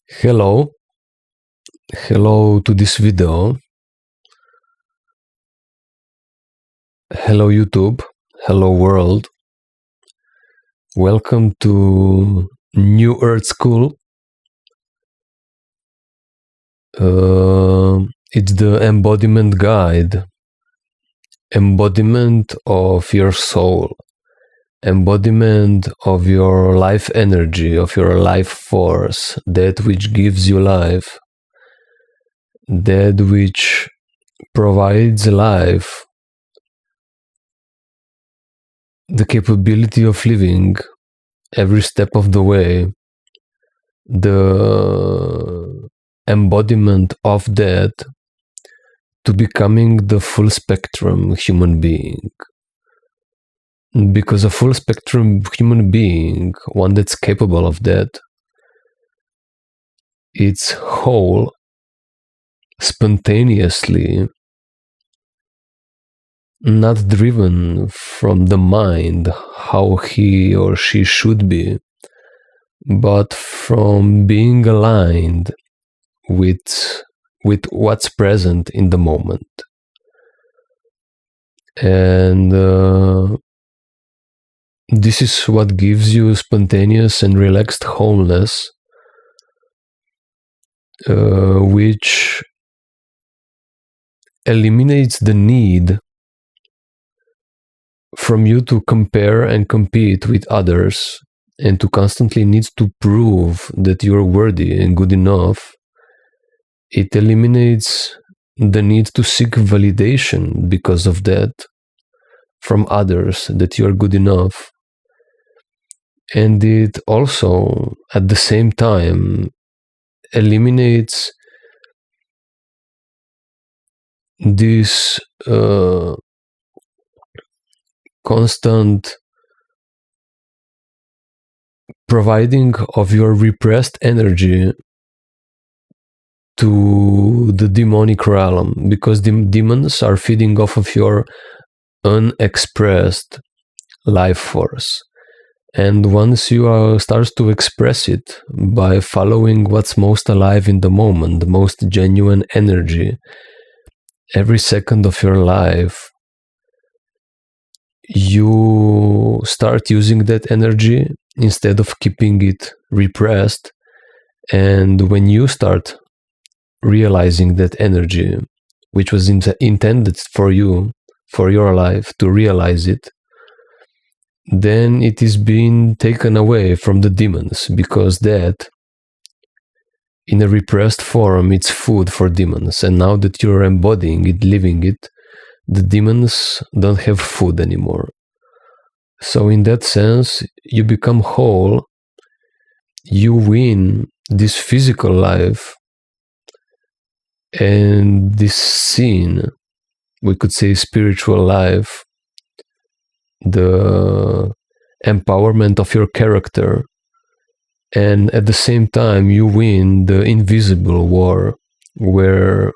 Hello to this video. Hello YouTube, hello world. Welcome to New Earth School. It's the embodiment guide, embodiment of your soul, embodiment of your life energy, of your life force, that which gives you life, that which provides life, the capability of living every step of the way, the embodiment of that to becoming the full spectrum human being. Because a full spectrum human being, one that's capable of that, it's whole, spontaneously, not driven from the mind, how he or she should be, but from being aligned with what's present in the moment. And this is what gives you spontaneous and relaxed wholeness, which eliminates the need from you to compare and compete with others and to constantly need to prove that you're worthy and good enough. It eliminates the need to seek validation because of that from others, that you're good enough. And it also, at the same time, eliminates this constant providing of your repressed energy to the demonic realm, because the demons are feeding off of your unexpressed life force. And once you start to express it by following what's most alive in the moment, the most genuine energy, every second of your life, you start using that energy instead of keeping it repressed. And when you start realizing that energy, which was intended for you, for your life, to realize it, then it is being taken away from the demons, because that, in a repressed form, it's food for demons. And now that you're embodying it, living it, the demons don't have food anymore. So in that sense, you become whole, you win this physical life, and this scene, we could say spiritual life, the empowerment of your character, and at the same time you win the invisible war, where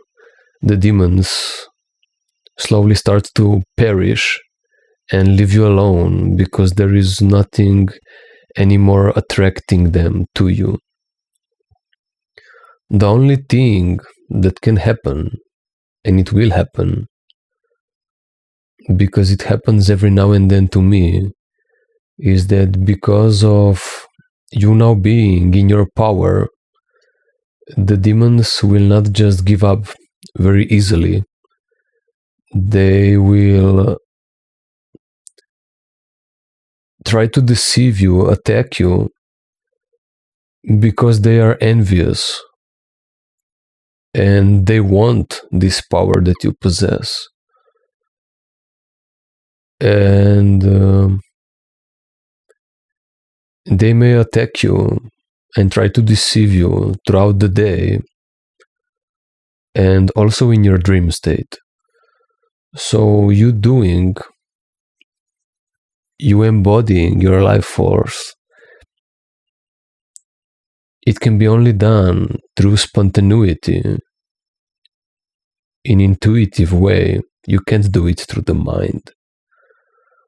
the demons slowly start to perish and leave you alone, because there is nothing anymore attracting them to you. The only thing that can happen, and it will happen, because it happens every now and then to me, is that because of you now being in your power, the demons will not just give up very easily. They will try to deceive you, attack you, because they are envious and they want this power that you possess. And they may attack you and try to deceive you throughout the day and also in your dream state. So you embodying your life force, it can be only done through spontaneity, in intuitive way. You can't do it through the mind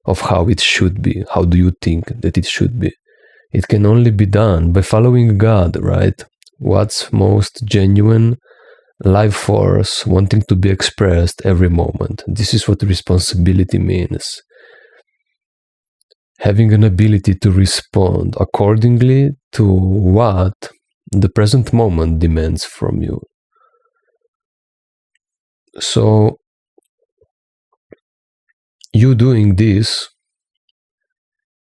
of how it should be. How do you think that it should be? It can only be done by following God, right? what's most genuine life force wanting to be expressed every moment. This is what responsibility means. Having an ability to respond accordingly to what the present moment demands from you. So, you doing this,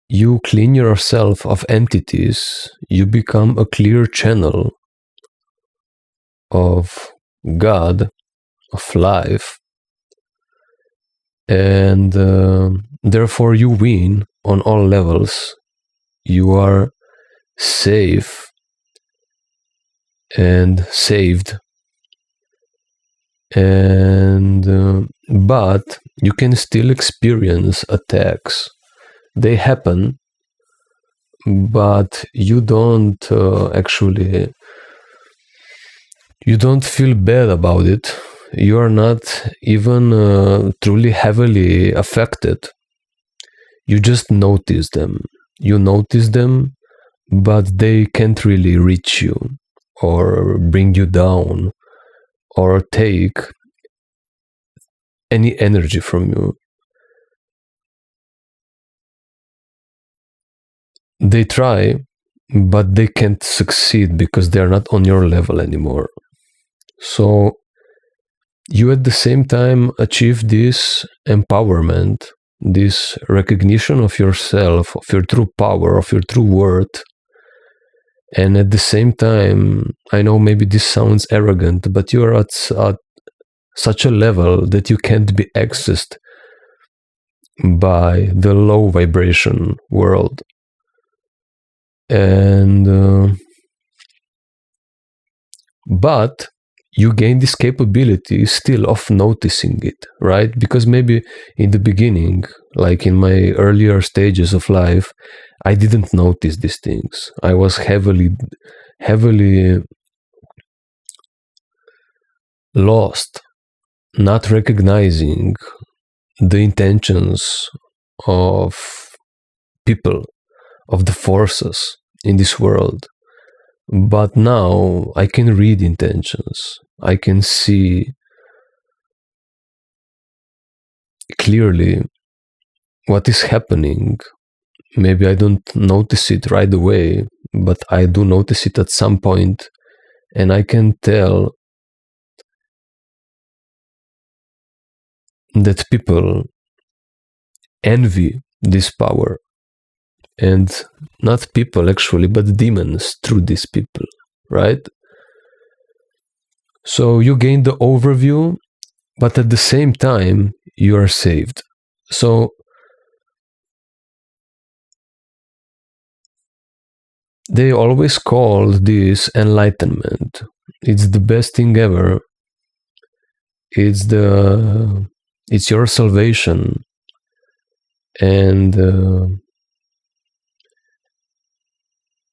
you clean yourself of entities, you become a clear channel of God, of life, and therefore you win on all levels. You are safe and saved, and but you can still experience attacks. They happen, but you don't you don't feel bad about it. You are not even truly heavily affected. You just notice them. You notice them, but they can't really reach you or bring you down or take any energy from you. They try, but they can't succeed because they're not on your level anymore. So you at the same time achieve this empowerment, this recognition of yourself, of your true power, of your true worth. And at the same time, I know maybe this sounds arrogant, but you are at such a level that you can't be accessed by the low vibration world. And but you gain this capability still of noticing it, right? Because maybe in the beginning, like in my earlier stages of life, I didn't notice these things. I was heavily lost, not recognizing the intentions of people, of the forces in this world. But now I can read intentions. I can see clearly what is happening. Maybe I don't notice it right away, but I do notice it at some point, and I can tell that people envy this power. And not people actually, but demons through these people, right? So you gain the overview, but at the same time, you are saved. So they always call this enlightenment. It's the best thing ever. It's your salvation. And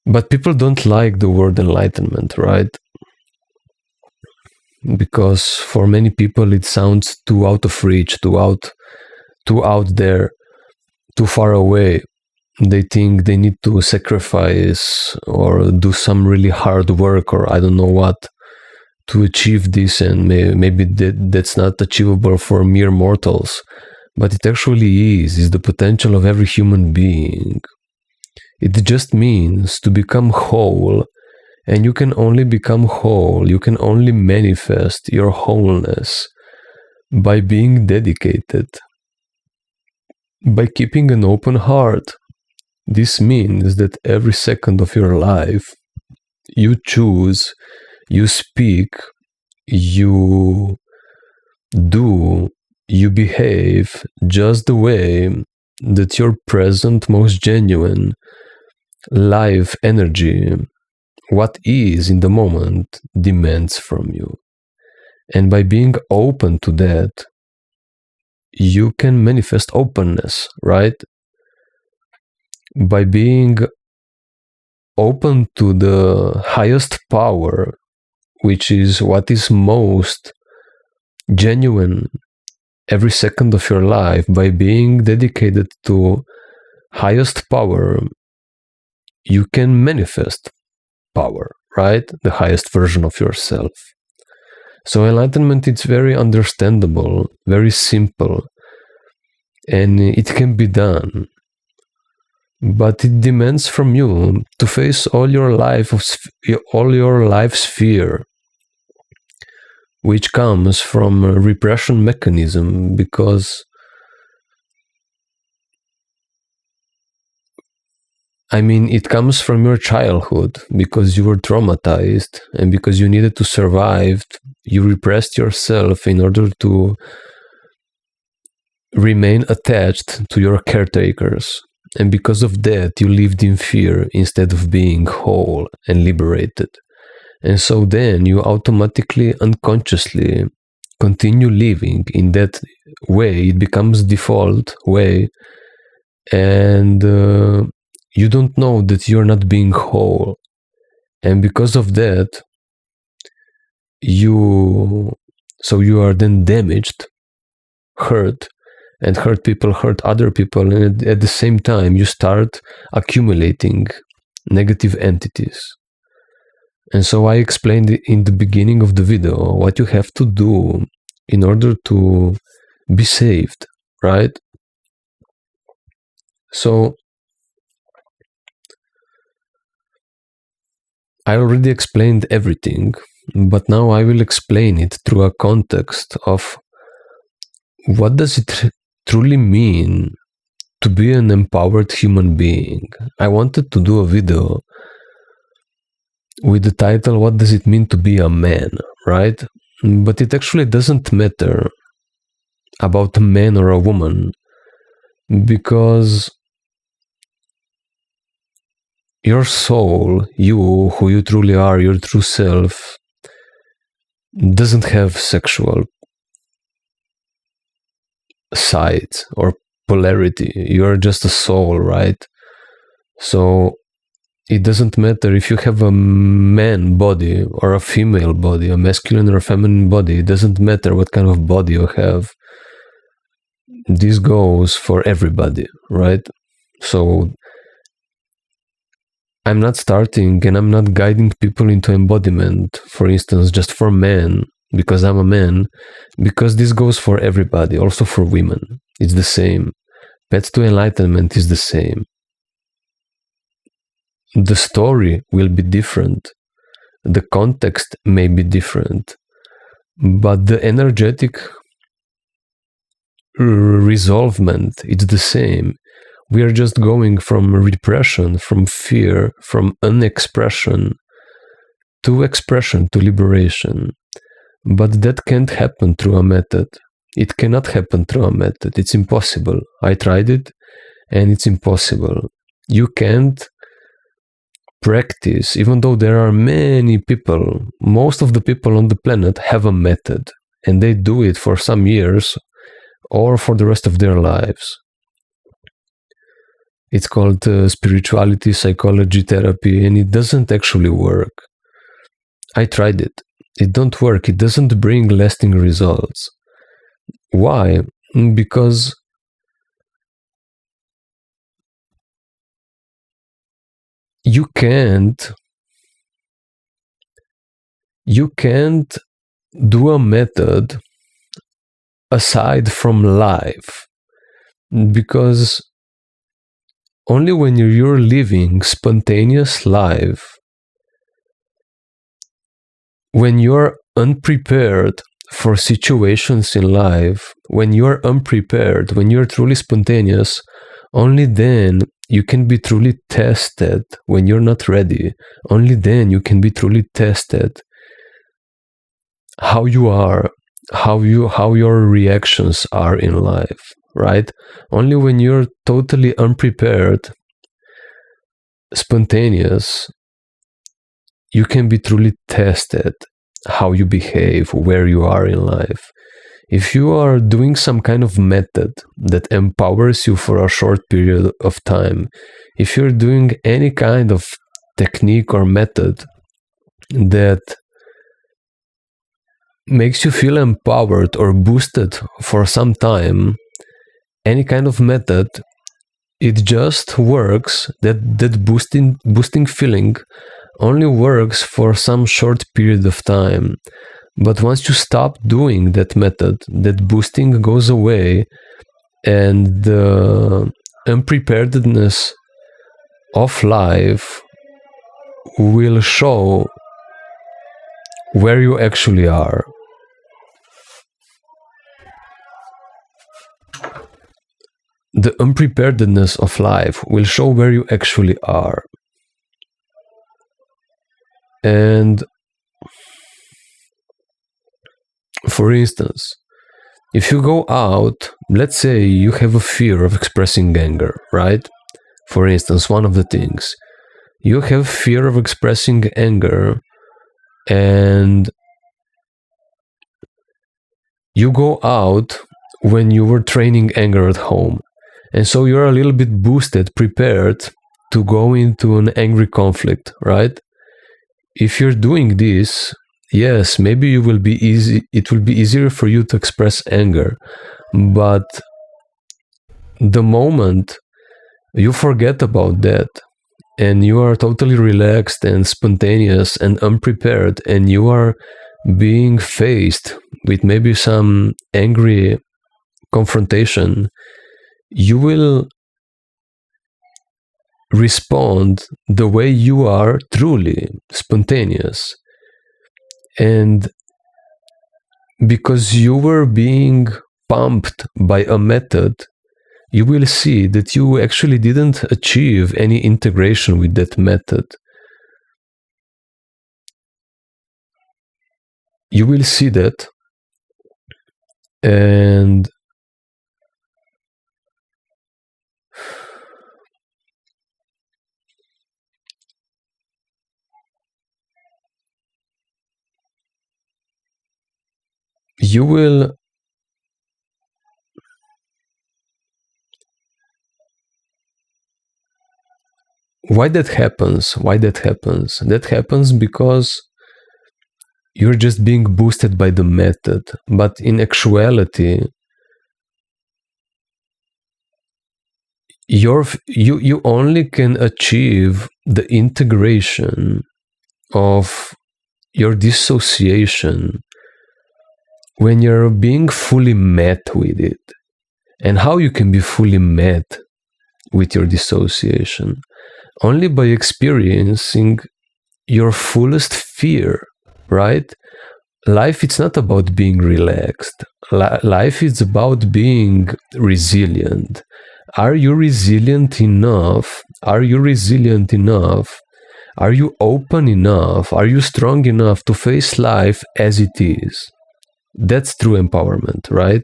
but people don't like the word enlightenment, right? Because for many people it sounds too out of reach, too out there, too far away. They think they need to sacrifice or do some really hard work or I don't know what to achieve this, and maybe that's not achievable for mere mortals. But it actually is the potential of every human being. It just means to become whole, and you can only become whole, you can only manifest your wholeness by being dedicated, by keeping an open heart. This means that every second of your life, you choose, you speak, you do, you behave just the way that your present, most genuine life energy, what is in the moment, demands from you. And by being open to that, you can manifest openness, right? By being open to the highest power, which is what is most genuine every second of your life, by being dedicated to highest power, you can manifest power, right? The highest version of yourself. So enlightenment, it's very understandable, very simple, and it can be done. But it demands from you to face all your life's fear, which comes from a repression mechanism, because it comes from your childhood, because you were traumatized and because you needed to survive. You repressed yourself in order to remain attached to your caretakers. And because of that, you lived in fear instead of being whole and liberated. And so then you automatically, unconsciously continue living in that way. It becomes default way. And you don't know that you're not being whole. And because of that, you are then damaged, hurt, and hurt people hurt other people. And at the same time, you start accumulating negative entities. And so I explained in the beginning of the video what you have to do in order to be saved, right? So I already explained everything, but now I will explain it through a context of what does it truly mean to be an empowered human being. I wanted to do a video with the title, what does it mean to be a man, right? But it actually doesn't matter about a man or a woman, because your soul, you, who you truly are, your true self, doesn't have sexual sides or polarity. You're just a soul, right? So it doesn't matter if you have a man body or a female body, a masculine or a feminine body. It doesn't matter what kind of body you have. This goes for everybody, right? So I'm not starting and I'm not guiding people into embodiment, for instance, just for men, because I'm a man, because this goes for everybody, also for women. It's the same. Path to Enlightenment is the same. The story will be different. The context may be different. But the energetic resolvement, it's the same. We are just going from repression, from fear, from unexpression to expression, to liberation. But that can't happen through a method. It cannot happen through a method. It's impossible. I tried it and it's impossible. You can't practice, even though there are many people, most of the people on the planet have a method and they do it for some years or for the rest of their lives. It's called spirituality, psychology, therapy, and it doesn't actually work. I tried it. It don't work. It doesn't bring lasting results. Why? Because you can't do a method aside from life, because only when you're living spontaneous life, when you're unprepared for situations in life, when you're unprepared, when you're truly spontaneous, only then you can be truly tested. When you're not ready, only then you can be truly tested. How you are, how your reactions are in life, right? Only when you're totally unprepared, spontaneous, you can be truly tested how you behave, where you are in life. If you are doing some kind of method that empowers you for a short period of time, if you're doing any kind of technique or method that makes you feel empowered or boosted for some time, any kind of method, it just works, that boosting feeling only works for some short period of time. But once you stop doing that method, that boosting goes away, and the unpreparedness of life will show where you actually are. The unpreparedness of life will show where you actually are. And for instance, if you go out, let's say you have a fear of expressing anger, right? For instance, one of the things, you have fear of expressing anger, and you go out when you were training anger at home. And so you're a little bit boosted, prepared to go into an angry conflict, right? If you're doing this, yes, maybe it will be easier for you to express anger. But the moment you forget about that, and you are totally relaxed and spontaneous and unprepared, and you are being faced with maybe some angry confrontation, you will respond the way you are, truly spontaneous. And because you were being pumped by a method, you will see that you actually didn't achieve any integration with that method. You will see that, and you will why that happens? That happens because you're just being boosted by the method. But in actuality, you only can achieve the integration of your dissociation when you're being fully met with it. And how you can be fully met with your dissociation? Only by experiencing your fullest fear, right? Life, it's not about being relaxed. Life is about being resilient. Are you resilient enough? Are you resilient enough? Are you open enough? Are you strong enough to face life as it is? That's true empowerment, right?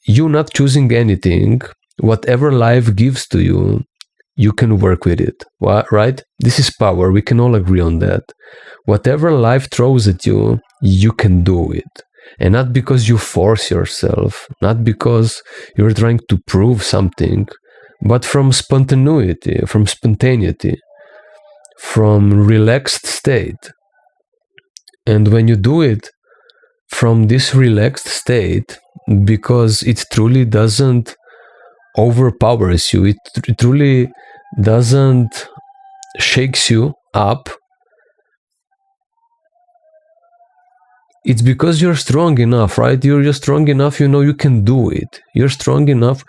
You not choosing anything, whatever life gives to you, you can work with it, right? This is power. We can all agree on that. Whatever life throws at you, you can do it. And not because you force yourself, not because you're trying to prove something, but from spontaneity, from relaxed state. And when you do it from this relaxed state, because it truly doesn't overpowers you, it truly doesn't shakes you up, it's because you're strong enough, right? You're just strong enough, you know you can do it. You're strong enough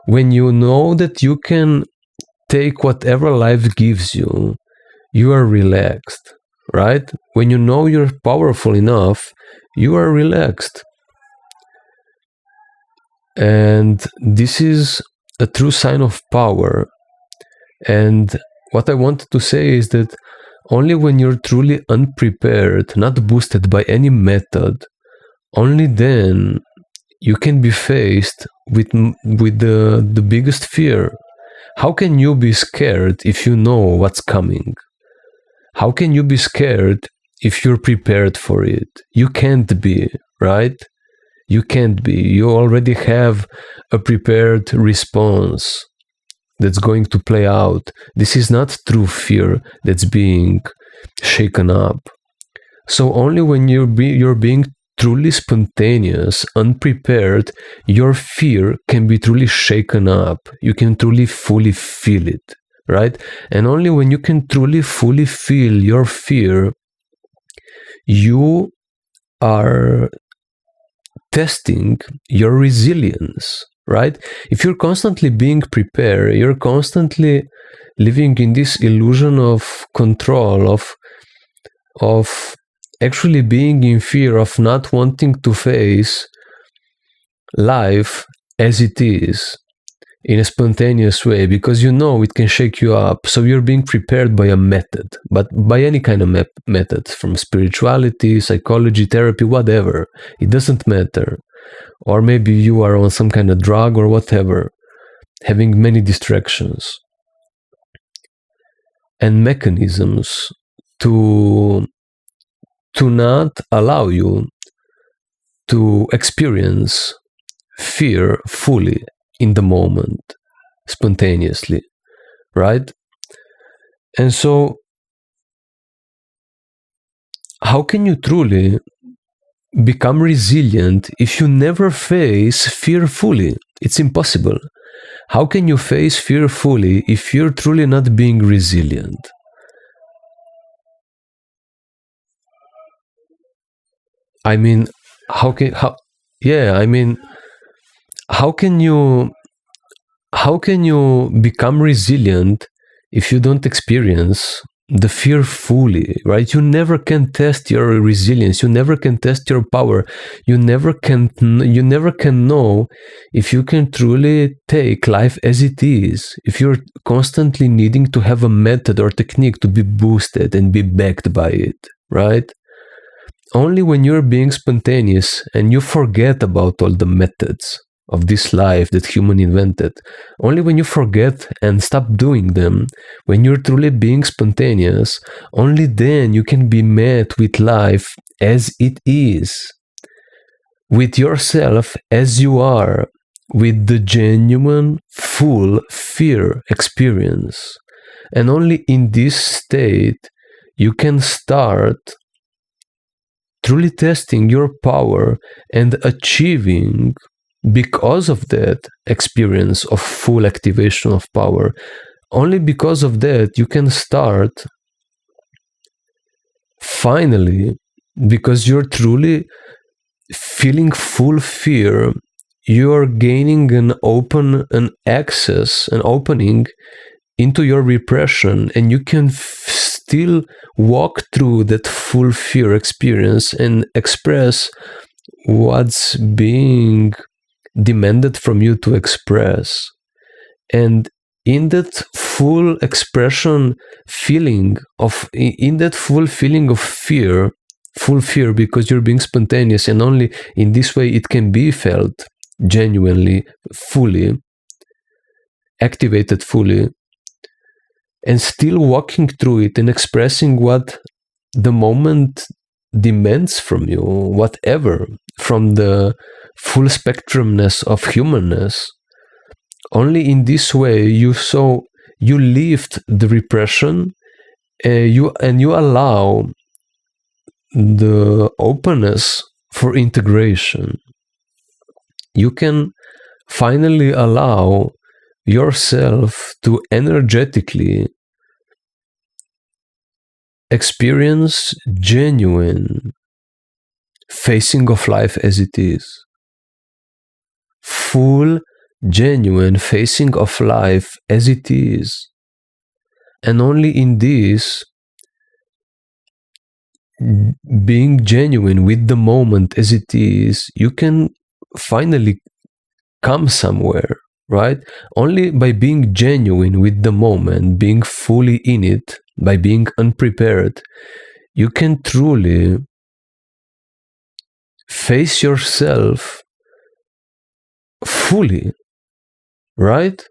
when you know that you can take whatever life gives you. You are relaxed, right? When you know you're powerful enough, you are relaxed. And this is a true sign of power. And what I wanted to say is that only when you're truly unprepared, not boosted by any method, only then you can be faced with the biggest fear. How can you be scared if you know what's coming? How can you be scared if you're prepared for it? You can't be, right? You can't be. You already have a prepared response that's going to play out. This is not true fear that's being shaken up. So only when you're being truly spontaneous, unprepared, your fear can be truly shaken up. You can truly fully feel it. right? And only when you can truly, fully feel your fear, you are testing your resilience, right? If you're constantly being prepared, you're constantly living in this illusion of control, of actually being in fear, of not wanting to face life as it is in a spontaneous way, because you know it can shake you up. So you're being prepared by a method, but by any kind of method, from spirituality, psychology, therapy, whatever. It doesn't matter. Or maybe you are on some kind of drug or whatever, having many distractions and mechanisms to not allow you to experience fear fully in the moment, spontaneously, right? And so, how can you truly become resilient if you never face fear fully? It's impossible. How can you face fear fully if you're truly not being resilient? I mean, how can how? Yeah, I mean, how can you become resilient if you don't experience the fear fully, right? You never can test your resilience. You never can test your power. You never can know if you can truly take life as it is, if you're constantly needing to have a method or technique to be boosted and be backed by it, right? Only when you're being spontaneous and you forget about all the methods of this life that human invented, only when you forget and stop doing them, when you're truly being spontaneous, only then you can be met with life as it is, with yourself as you are, with the genuine, full fear experience. And only in this state you can start truly testing your power and achieving, because of that experience of full activation of power, only because of that you can start finally, because you're truly feeling full fear, you're gaining an opening into your repression, and you can still walk through that full fear experience and express what's being demanded from you to express. And in that full expression feeling of, in that full feeling of fear, full fear, because you're being spontaneous, and only in this way it can be felt genuinely, fully activated, fully, and still walking through it and expressing what the moment demands from you, whatever, from the full spectrumness of humanness. Only in this way you lift the repression, you allow the openness for integration. You can finally allow yourself to energetically experience genuine facing of life as it is. Full, genuine facing of life as it is. And only in this, being genuine with the moment as it is, you can finally come somewhere, right? Only by being genuine with the moment, being fully in it, by being unprepared, you can truly face yourself fully, right?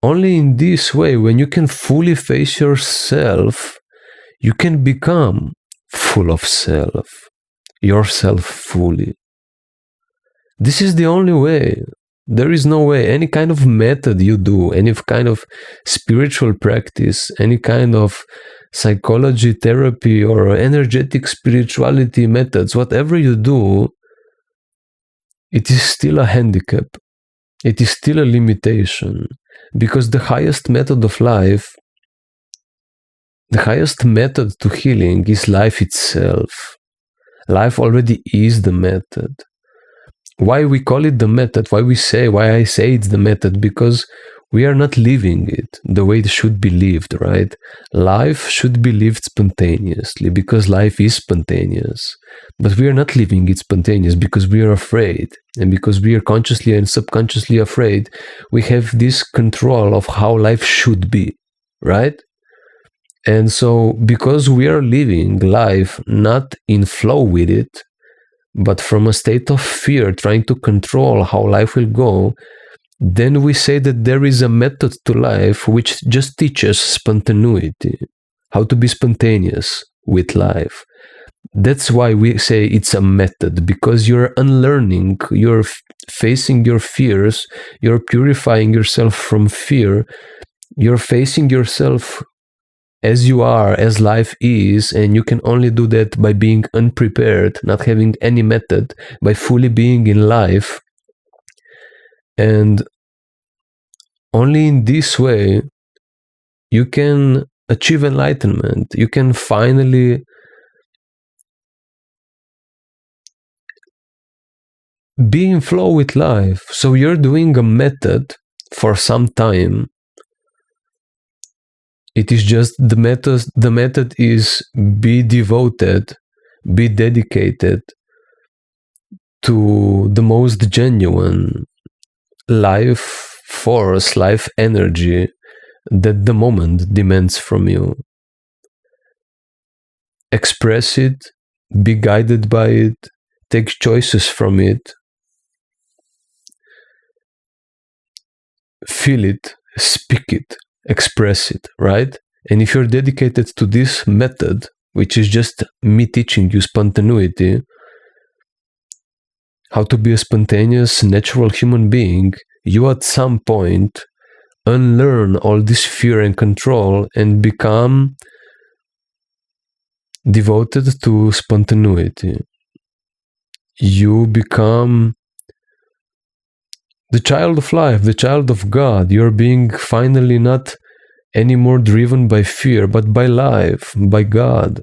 Only in this way, when you can fully face yourself, you can become full of self, yourself fully. This is the only way. There is no way. Any kind of method you do, any kind of spiritual practice, any kind of psychology, therapy, or energetic spirituality methods, whatever you do, it is still a handicap. It is still a limitation, because the highest method of life The highest method to healing is life itself. Life already is the method. Why we call it the method, why I say it's the method, because we are not living it the way it should be lived, right? Life should be lived spontaneously because life is spontaneous. But we are not living it spontaneous because we are afraid. And because we are consciously and subconsciously afraid, we have this control of how life should be, right? And so because we are living life not in flow with it, but from a state of fear, trying to control how life will go, then we say that there is a method to life which just teaches spontaneity, how to be spontaneous with life. That's why we say it's a method, because you're unlearning, you're facing your fears, you're purifying yourself from fear, you're facing yourself as you are, as life is, and you can only do that by being unprepared, not having any method, by fully being in life. And only in this way you can achieve enlightenment. You can finally be in flow with life. So you're doing a method for some time. It is just the method is be devoted, be dedicated to the most genuine life force, life energy that the moment demands from you. Express it, be guided by it, take choices from it, feel it, speak it, express it, right? And if you're dedicated to this method, which is just me teaching you spontaneity, how to be a spontaneous, natural human being, you at some point unlearn all this fear and control and become devoted to spontaneity. You become the child of life, the child of God. You're being finally not anymore driven by fear, but by life, by God.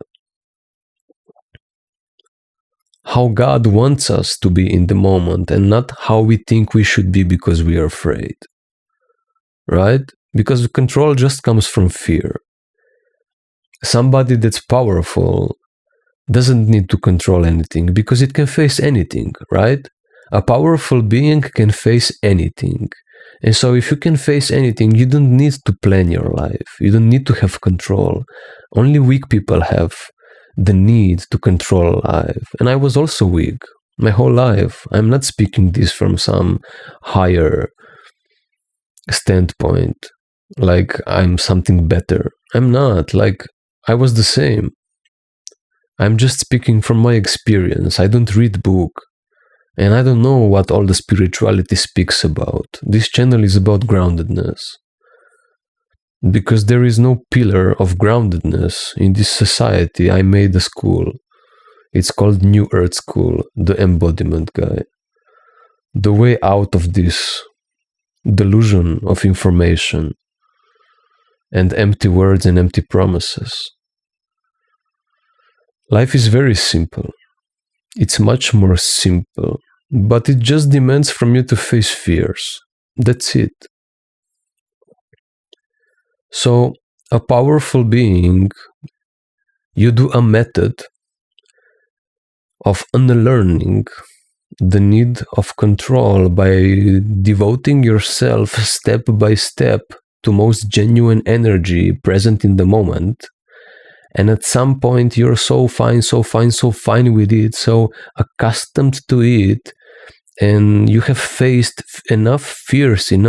How God wants us to be in the moment and not how we think we should be because we are afraid. Right? Because control just comes from fear. Somebody that's powerful doesn't need to control anything because it can face anything, right? A powerful being can face anything. And so if you can face anything, you don't need to plan your life. You don't need to have control. Only weak people have the need to control life. And I was also weak my whole life. I'm not speaking this from some higher standpoint, like I'm something better. I'm not. Like, I was the same. I'm just speaking from my experience. I don't read book. And I don't know what all the spirituality speaks about. This channel is about groundedness. Because there is no pillar of groundedness in this society. I made a school. It's called New Earth School, the embodiment guy. The way out of this delusion of information and empty words and empty promises. Life is very simple. It's much more simple, but it just demands from you to face fears. That's it. So, a powerful being, you do a method of unlearning the need of control by devoting yourself step by step to most genuine energy present in the moment. And at some point you're so fine with it, so accustomed to it, and you have faced enough fears in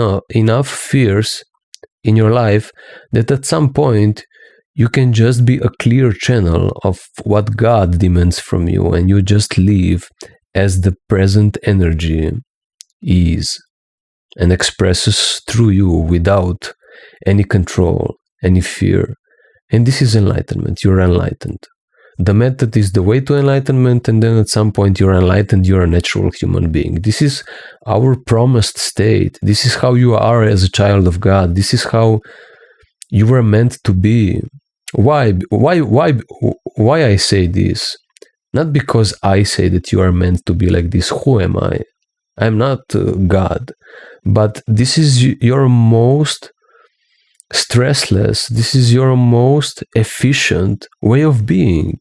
your life that at some point you can just be a clear channel of what God demands from you, and you just live as the present energy is and expresses through you without any control, any fear. And this is enlightenment. You're enlightened. The method is the way to enlightenment, and then at some point you're enlightened, you're a natural human being. This is our promised state. This is how you are as a child of God. This is how you were meant to be. Why I say this? Not because I say that you are meant to be like this. Who am I? I'm not God. But this is your most stressless, this is your most efficient way of being.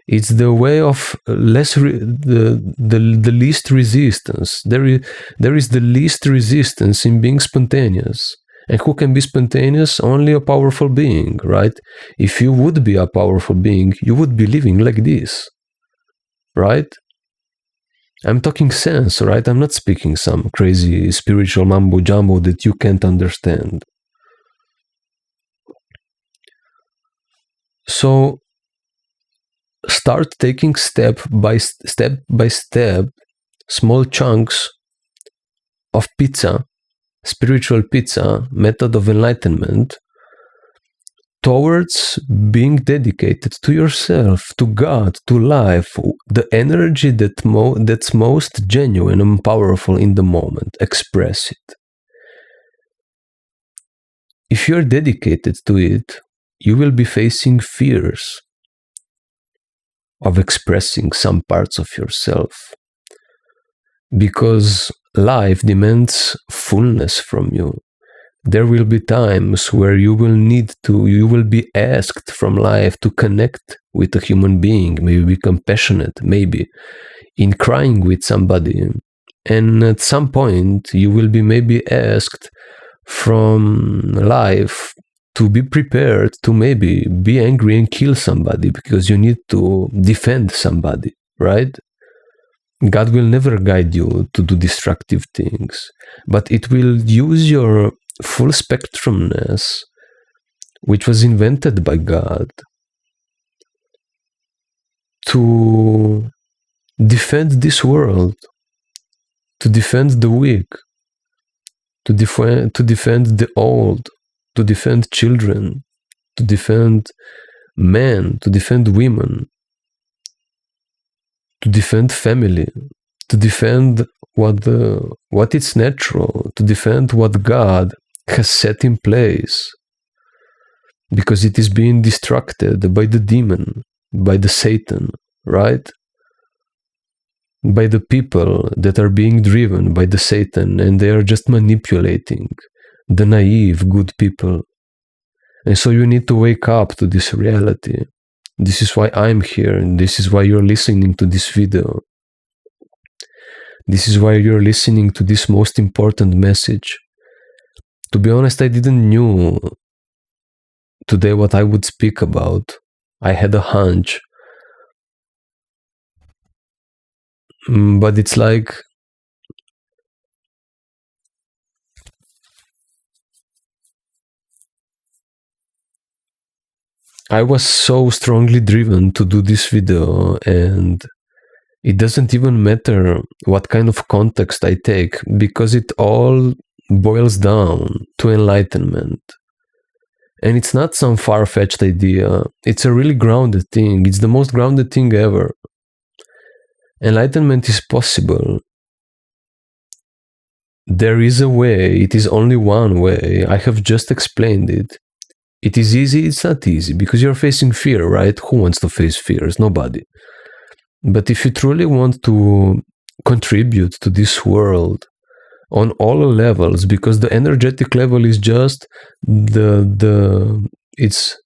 It's the way of the least resistance. There is the least resistance in being spontaneous. And who can be spontaneous? Only a powerful being, right? If you would be a powerful being, you would be living like this, right? I'm talking sense, right? I'm not speaking some crazy spiritual mambo jumbo that you can't understand. So start taking step by step small chunks of pizza, spiritual pizza, method of enlightenment, towards being dedicated to yourself, to God, to life, the energy that's most genuine and powerful in the moment. Express it. If you're dedicated to it, you will be facing fears of expressing some parts of yourself, because life demands fullness from you. There will be times where you will be asked from life to connect with a human being, maybe be compassionate, maybe in crying with somebody. And at some point, you will be maybe asked from life to be prepared to maybe be angry and kill somebody because you need to defend somebody, right? God will never guide you to do destructive things, but it will use your full spectrumness, which was invented by God, to defend this world, to defend the weak, to defend the old, to defend children, to defend men, to defend women, to defend family, to defend what is natural, to defend what God has set in place, because it is being distracted by the demon, by the Satan, right? By the people that are being driven by the Satan, and they are just manipulating the naive, good people. And so you need to wake up to this reality. This is why I'm here, and this is why you're listening to this video. This is why you're listening to this most important message. To be honest, I didn't know today what I would speak about. I had a hunch. But it's like I was so strongly driven to do this video, and it doesn't even matter what kind of context I take, because it all boils down to enlightenment. And it's not some far-fetched idea. It's a really grounded thing. It's the most grounded thing ever. Enlightenment is possible. There is a way. It is only one way. I have just explained it. It is easy. It's not easy because you're facing fear, right? Who wants to face fears? Nobody. But if you truly want to contribute to this world on all levels, because the energetic level is just it's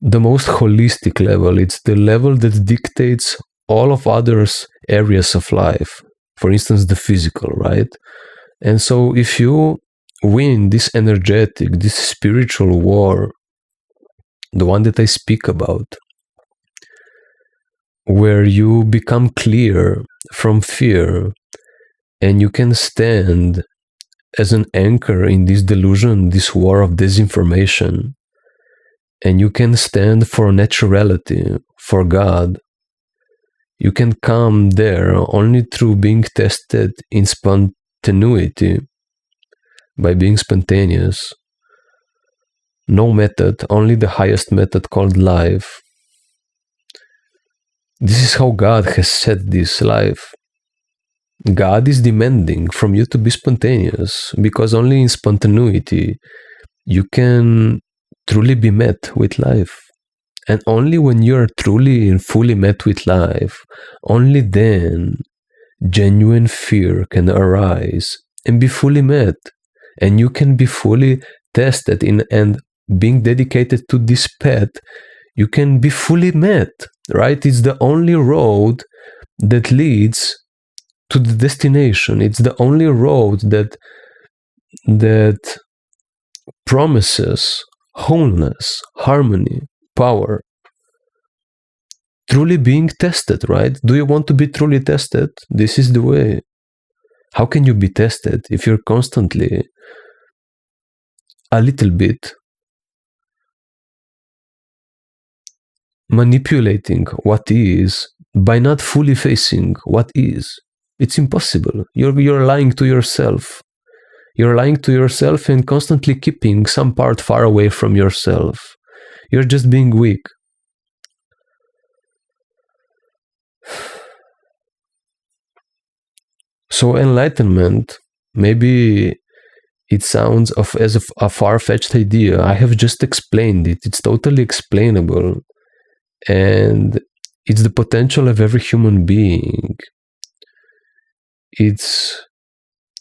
the most holistic level. It's the level that dictates all of others areas of life. For instance, the physical, right? And so if you win this energetic, this spiritual war, the one that I speak about, where you become clear from fear and you can stand as an anchor in this delusion, this war of disinformation, and you can stand for naturality, for God, you can come there only through being tested in spontaneity, by being spontaneous. No method, only the highest method called life. This is how God has set this life. God is demanding from you to be spontaneous, because only in spontaneity you can truly be met with life. And only when you're truly and fully met with life, only then genuine fear can arise and be fully met. And you can be fully tested in, and being dedicated to this path, you can be fully met, right? It's the only road that leads to the destination. It's the only road that promises wholeness, harmony, power. Truly being tested, right? Do you want to be truly tested? This is the way. How can you be tested if you're constantly a little bit manipulating what is by not fully facing what is? It's impossible. You're lying to yourself. You're lying to yourself and constantly keeping some part far away from yourself. You're just being weak. So enlightenment, maybe it sounds as a far-fetched idea. I have just explained it. It's totally explainable. And it's the potential of every human being. It's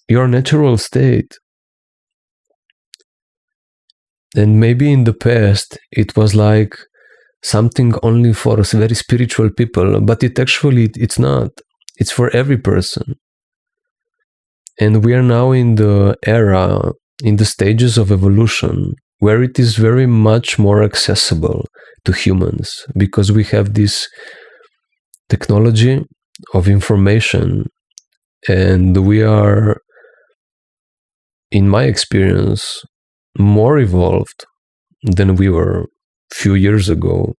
your natural state. And maybe in the past, it was like something only for very spiritual people, but it's not. It's for every person. And we are now in the era, in the stages of evolution, where it is very much more accessible to humans, because we have this technology of information, and we are, in my experience, more evolved than we were a few years ago.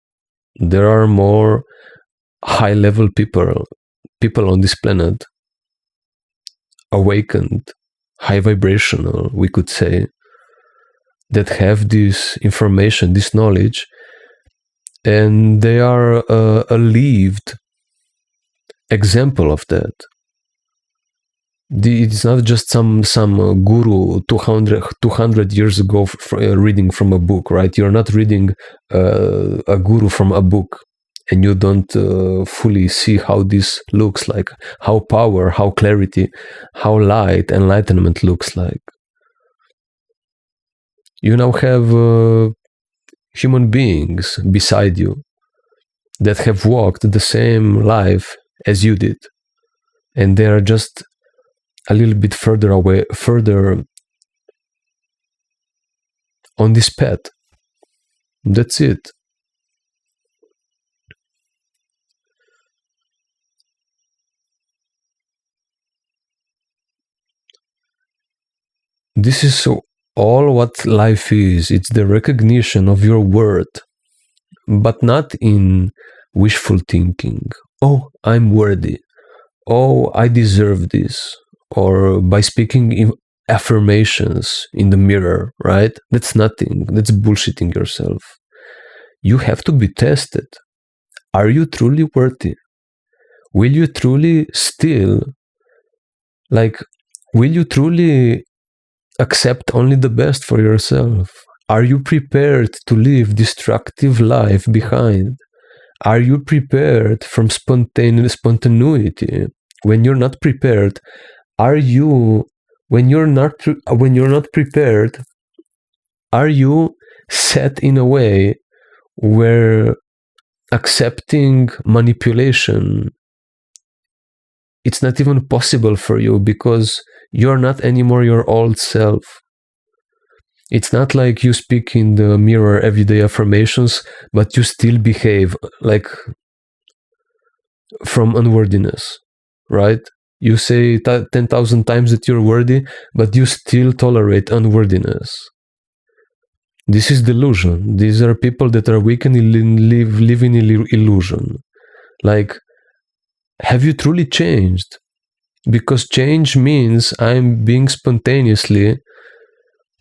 There are more high-level people on this planet, awakened, high vibrational, we could say, that have this information, this knowledge, and they are a lived example of that. It's not just some guru 200 years ago reading from a book, right? You're not reading a guru from a book, and you don't fully see how this looks like, how power, how clarity, how light, enlightenment looks like. You now have human beings beside you that have walked the same life as you did, and they are just a little bit further away, further on this path. That's it. This is so all what life is. It's the recognition of your worth, but not in wishful thinking. Oh, I'm worthy. Oh, I deserve this. Or by speaking affirmations in the mirror, right? That's nothing. That's bullshitting yourself. You have to be tested. Are you truly worthy? Will you truly will you truly accept only the best for yourself? Are you prepared to leave destructive life behind? Are you prepared from spontaneity? When you're not prepared, when you're not prepared, are you set in a way where accepting manipulation, it's not even possible for you, because you're not anymore your old self. It's not like you speak in the mirror everyday affirmations, but you still behave like from unworthiness, right? You say 10,000 times that you're worthy, but you still tolerate unworthiness. This is delusion. These are people that are weak and live in illusion. Like, have you truly changed? Because change means I'm being spontaneously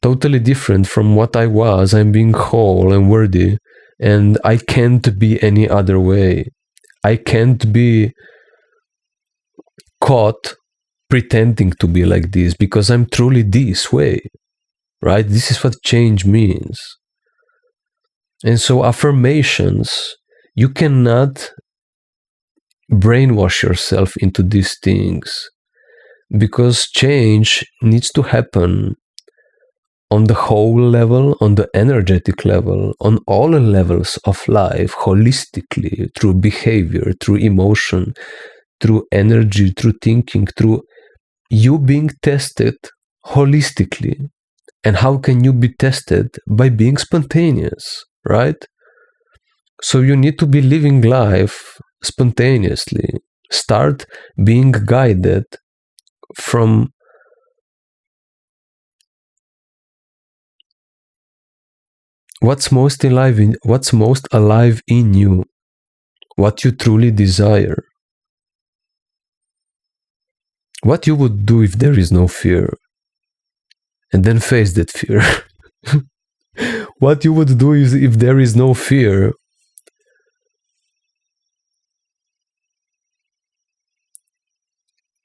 totally different from what I was. I'm being whole and worthy, and I can't be any other way. I can't be caught pretending to be like this, because I'm truly this way, right? This is what change means. And so affirmations, you cannot brainwash yourself into these things, because change needs to happen on the whole level, on the energetic level, on all levels of life, holistically, through behavior, through emotion, through energy, through thinking, through you being tested holistically. And how can you be tested? By being spontaneous, right? So you need to be living life spontaneously. Start being guided from what's most alive in you, what you truly desire. What you would do if there is no fear, and then face that fear. What you would do is if there is no fear,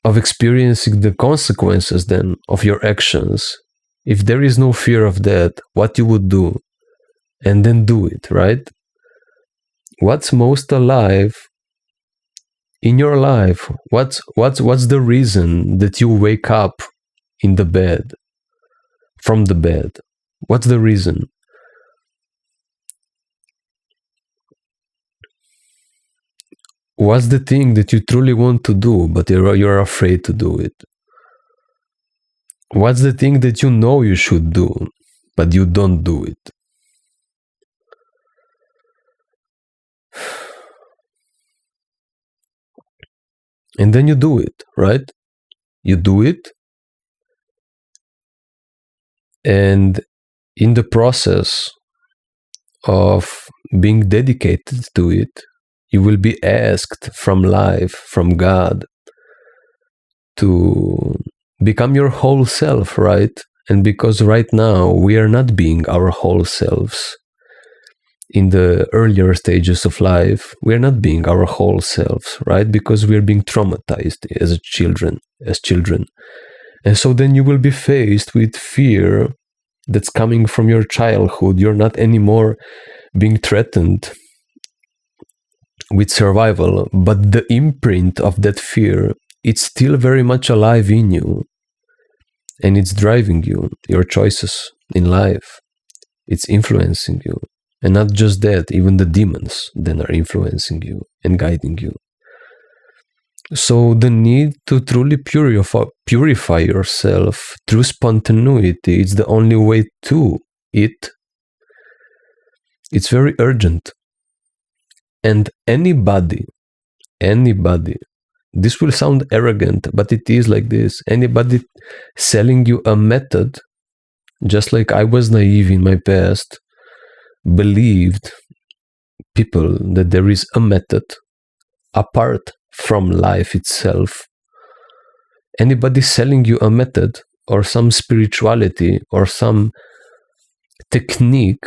of experiencing the consequences then of your actions. If there is no fear of that, what you would do, and then do it, right? What's most alive in your life? What's the reason that you wake up in the bed, from the bed? What's the reason? What's the thing that you truly want to do, but you're afraid to do it? What's the thing that you know you should do, but you don't do it? And then you do it, right? You do it. And in the process of being dedicated to it, you will be asked from life, from God, to become your whole self, right? And because right now we are not being our whole selves. In the earlier stages of life, we are not being our whole selves, right? Because we are being traumatized as children. And so then you will be faced with fear that's coming from your childhood. You're not anymore being threatened with survival, but the imprint of that fear, it's still very much alive in you, and it's driving you, your choices in life. It's influencing you. And not just that, even the demons then are influencing you and guiding you. So the need to truly purify yourself through spontaneity is the only way to it. It's very urgent. And anybody, this will sound arrogant, but it is like this. Anybody selling you a method, just like I was naive in my past, believed people that there is a method apart from life itself. Anybody selling you a method or some spirituality or some technique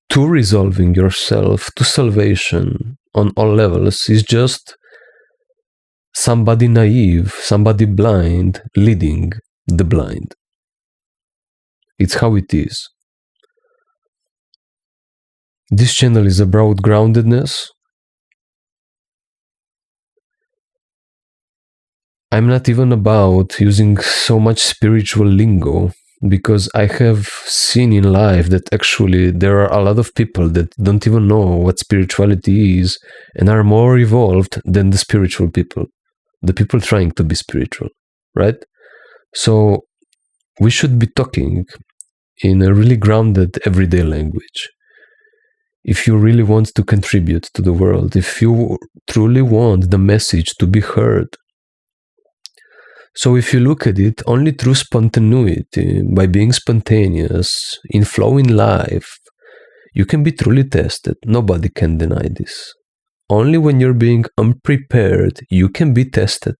to resolving yourself to salvation on all levels is just somebody naive, somebody blind leading the blind. It's how it is. This channel is about groundedness. I'm not even about using so much spiritual lingo, because I have seen in life that actually there are a lot of people that don't even know what spirituality is and are more evolved than the spiritual people, the people trying to be spiritual, right? So we should be talking in a really grounded everyday language. If you really want to contribute to the world, if you truly want the message to be heard. So if you look at it only through spontaneity, by being spontaneous, in flow in life, you can be truly tested. Nobody can deny this. Only when you're being unprepared, you can be tested.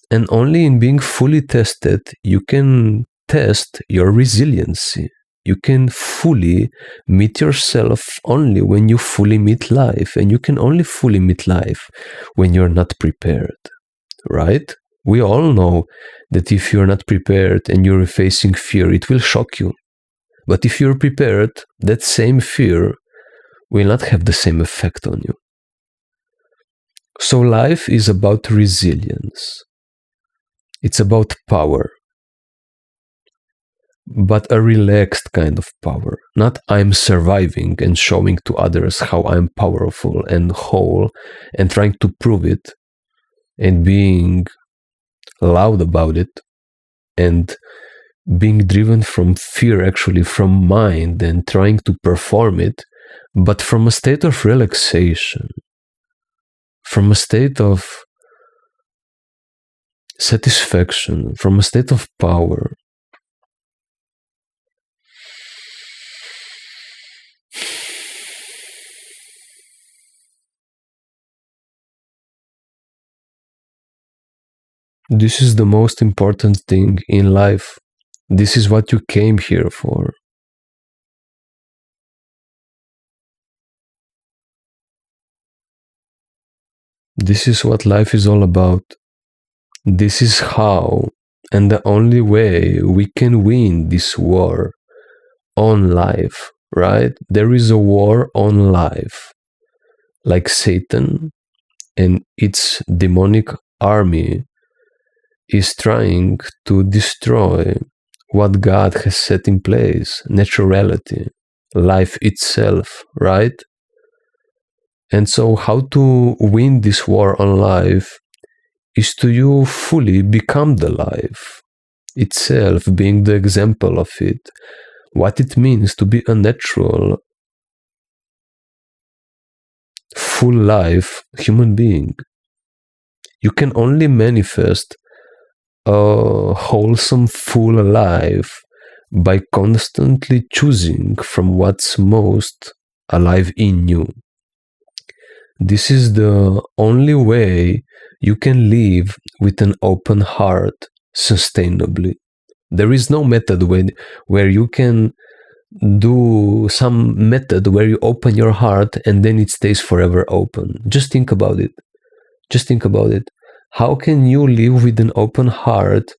And only in being fully tested, you can test your resiliency. You can fully meet yourself only when you fully meet life. And you can only fully meet life when you're not prepared, right? We all know that if you're not prepared and you're facing fear, it will shock you. But if you're prepared, that same fear will not have the same effect on you. So life is about resilience. It's about power. But a relaxed kind of power. Not I'm surviving and showing to others how I'm powerful and whole and trying to prove it and being loud about it and being driven from fear, actually from mind, and trying to perform it, but from a state of relaxation, from a state of satisfaction, from a state of power. This is the most important thing in life. This is what you came here for. This is what life is all about. This is how, and the only way we can win this war on life, right? There is a war on life. Like Satan and its demonic army is trying to destroy what God has set in place, naturality, life itself, right? And so how to win this war on life is to you fully become the life itself, being the example of it, what it means to be a natural, full life human being. You can only manifest a wholesome, full life by constantly choosing from what's most alive in you. This is the only way you can live with an open heart sustainably. There is no method where you can do some method where you open your heart and then it stays forever open. Just think about it. Just think about it. How can you live with an open heart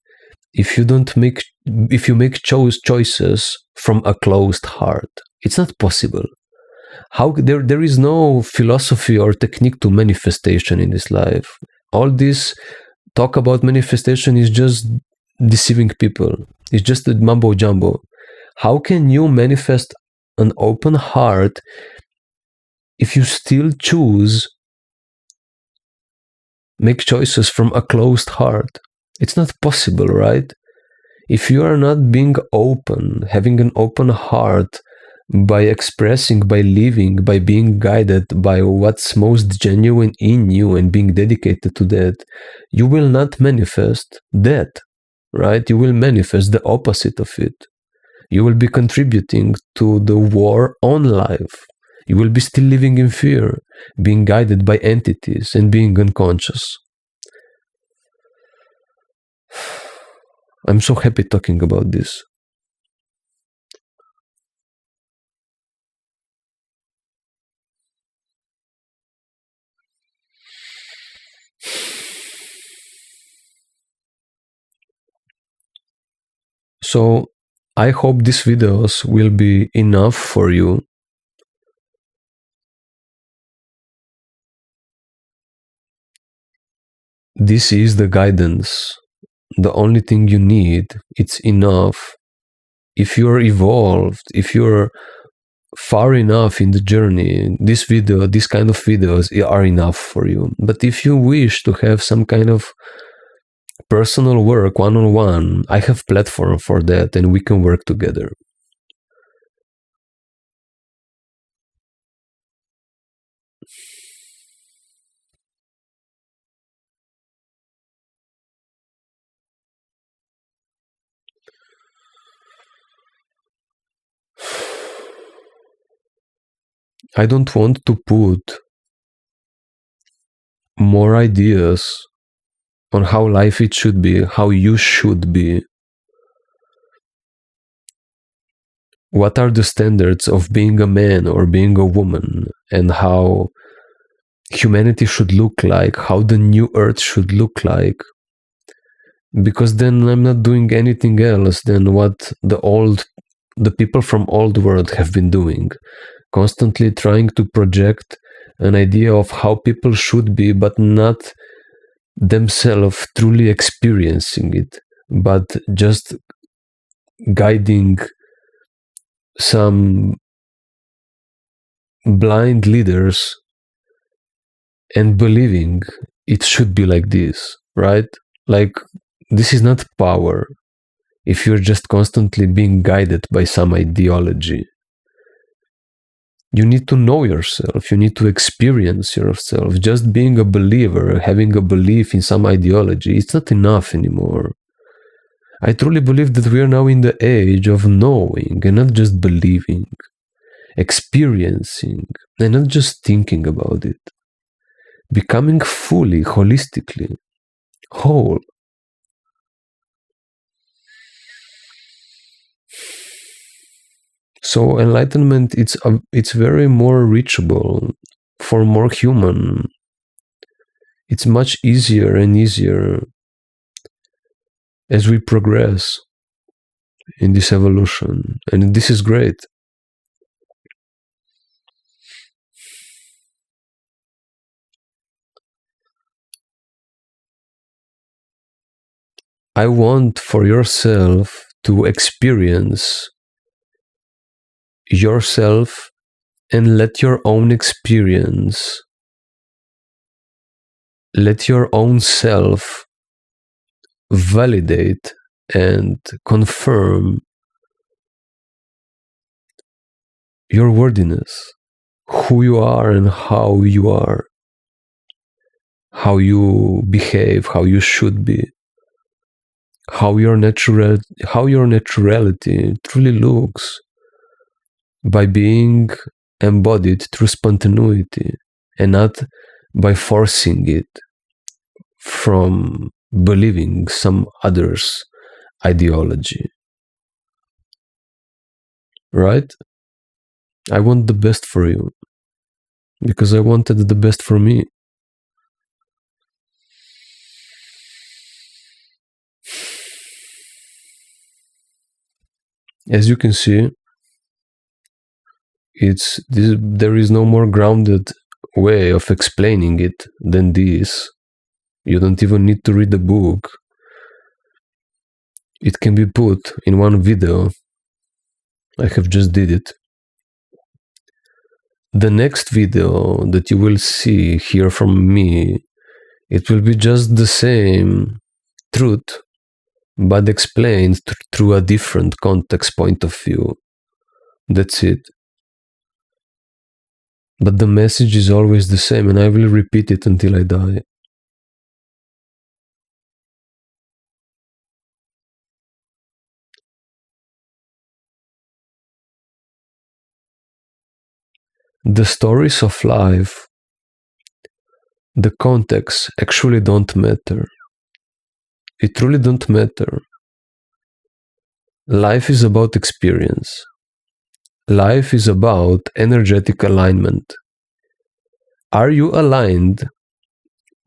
if you make choices from a closed heart? It's not possible. There is no philosophy or technique to manifestation in this life. All this talk about manifestation is just deceiving people. It's just a mumbo jumbo. How can you manifest an open heart if you still make choices from a closed heart? It's not possible, right? If you are not being open, having an open heart by expressing, by living, by being guided by what's most genuine in you and being dedicated to that, you will not manifest that, right? You will manifest the opposite of it. You will be contributing to the war on life. You will be still living in fear, being guided by entities and being unconscious. I'm so happy talking about this. So I hope these videos will be enough for you. This is the guidance. The only thing you need, it's enough. If you're evolved, if you're far enough in the journey, this kind of videos are enough for you. But if you wish to have some kind of personal work one-on-one, I have platform for that and we can work together. I don't want to put more ideas on how life it should be, how you should be. What are the standards of being a man or being a woman, and how humanity should look like, how the new earth should look like. Because then I'm not doing anything else than what the old the people from all the world have been doing, constantly trying to project an idea of how people should be, but not themselves truly experiencing it, but just guiding some blind leaders and believing it should be like this, right? Like, this is not power if you're just constantly being guided by some ideology. You need to know yourself, you need to experience yourself. Just being a believer, having a belief in some ideology, it's not enough anymore. I truly believe that we are now in the age of knowing and not just believing, experiencing and not just thinking about it, becoming fully, holistically whole. So enlightenment, it's very more reachable, for more human. It's much easier and easier as we progress in this evolution, and this is great. I want for yourself to experience yourself and let your own experience, let your own self validate and confirm your worthiness, who you are and how you are, how you behave, how you should be, how your naturality truly looks, by being embodied through spontaneity and not by forcing it from believing some other's ideology. Right? I want the best for you because I wanted the best for me. As you can see, there is no more grounded way of explaining it than this. You don't even need to read the book. It can be put in one video. I have just did it. The next video that you will see here from me, it will be just the same truth, but explained through a different context point of view. That's it. But the message is always the same, and I will repeat it until I die. The stories of life, the context actually don't matter. It truly don't matter. Life is about experience. Life is about energetic alignment. Are you aligned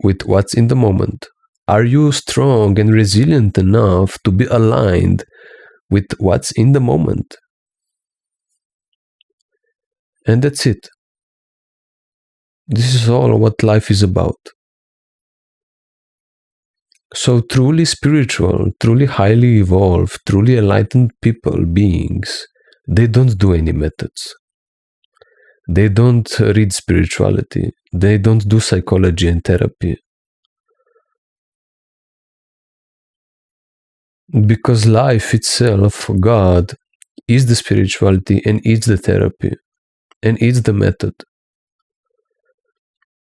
with what's in the moment? Are you strong and resilient enough to be aligned with what's in the moment? And that's it. This is all what life is about. So truly spiritual, truly highly evolved, truly enlightened people, beings, they don't do any methods. They don't read spirituality. They don't do psychology and therapy. Because life itself, God, is the spirituality and is the therapy and is the method.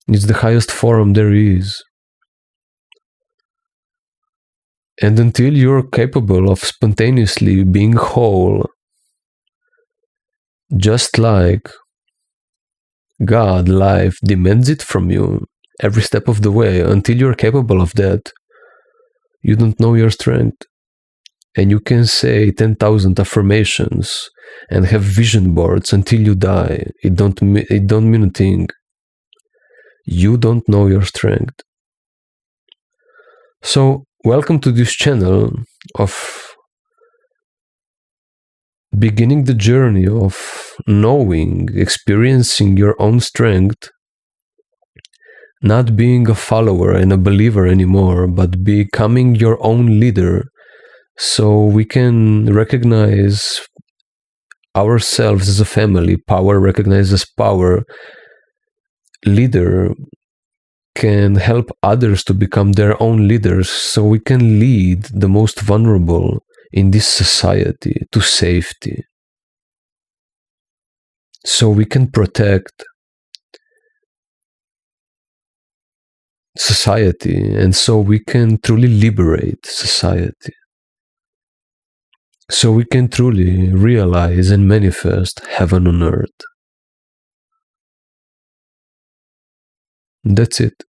It's the highest form there is. And until you're capable of spontaneously being whole, just like God, life demands it from you every step of the way, until you're capable of that, you don't know your strength. And you can say 10,000 affirmations and have vision boards until you die. It don't mean a thing. You don't know your strength. So, welcome to this channel of beginning the journey of knowing, experiencing your own strength, not being a follower and a believer anymore, but becoming your own leader, so we can recognize ourselves as a family, power recognizes power, leader can help others to become their own leaders, so we can lead the most vulnerable in this society to safety, so we can protect society, and so we can truly liberate society, so we can truly realize and manifest heaven on earth. That's it.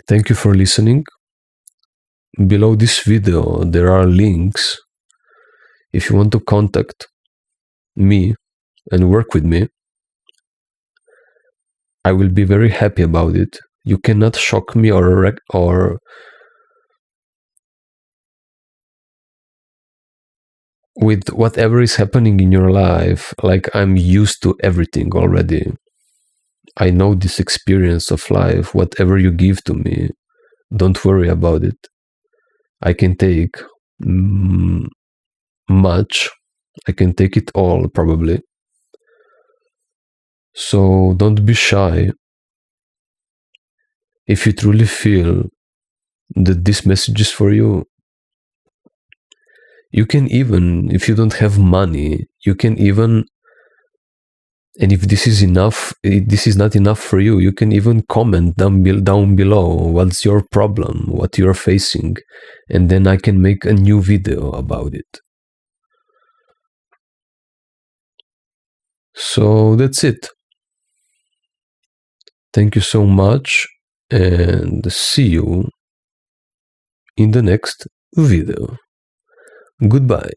Thank you for listening. Below this video there are links if you want to contact me and work with me. I will be very happy about it. You cannot shock me or with whatever is happening in your life, like I'm used to everything already. I know this experience of life. Whatever you give to me, don't worry about it. I can take much. I can take it all, probably. So don't be shy. If you truly feel that this message is for you, you can even, if you don't have money, you can even, and if this is enough, this is not enough for you, you can even comment down below what's your problem, what you're facing, and then I can make a new video about it. So that's it. Thank you so much, and see you in the next video. Goodbye.